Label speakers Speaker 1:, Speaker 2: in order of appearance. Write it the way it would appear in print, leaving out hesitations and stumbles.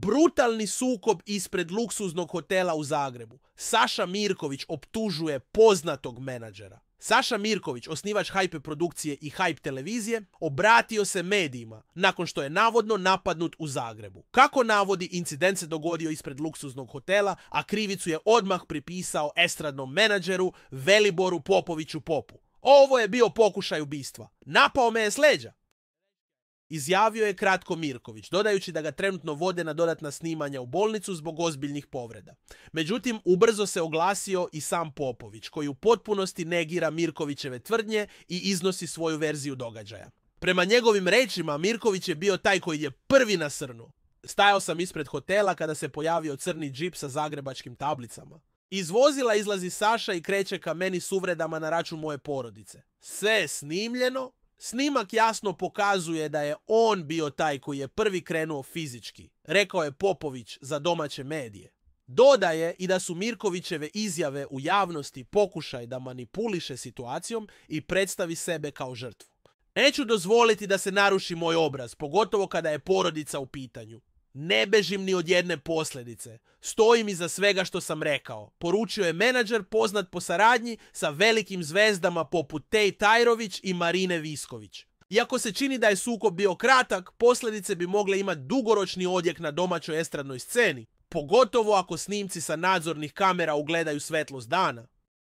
Speaker 1: Brutalni sukob ispred luksuznog hotela u Zagrebu. Saša Mirković optužuje poznatog menadžera. Saša Mirković, osnivač Hype produkcije i Hype televizije, obratio se medijima nakon što je navodno napadnut u Zagrebu. Kako navodi, incident se dogodio ispred luksuznog hotela, a krivicu je odmah pripisao estradnom menadžeru Veliboru Popoviću Popu. Ovo je bio pokušaj ubistva. Napao me je s leđa, izjavio je kratko Mirković, dodajući da ga trenutno vode na dodatna snimanja u bolnicu zbog ozbiljnih povreda. Međutim, ubrzo se oglasio i sam Popović, koji u potpunosti negira Mirkovićeve tvrdnje i iznosi svoju verziju događaja. Prema njegovim rečima, Mirković je bio taj koji je prvi nasrnuo. Stajao sam ispred hotela kada se pojavio crni džip sa zagrebačkim tablicama. Iz vozila izlazi Saša i kreće ka meni s uvredama na račun moje porodice. Sve je snimljeno. Snimak jasno pokazuje da je on bio taj koji je prvi krenuo fizički, rekao je Popović za domaće medije. Dodaje i da su Mirkovićeve izjave u javnosti pokušaj da manipuliše situacijom i predstavi sebe kao žrtvu. Neću dozvoliti da se naruši moj obraz, pogotovo kada je porodica u pitanju. Ne bežim ni od jedne posljedice. Stojim iza svega što sam rekao, poručio je menadžer poznat po saradnji sa velikim zvezdama poput Tej Tajrović i Marine Visković. Iako se čini da je sukob bio kratak, posljedice bi mogle imati dugoročni odjek na domaćoj estradnoj sceni, pogotovo ako snimci sa nadzornih kamera ugledaju svetlost dana.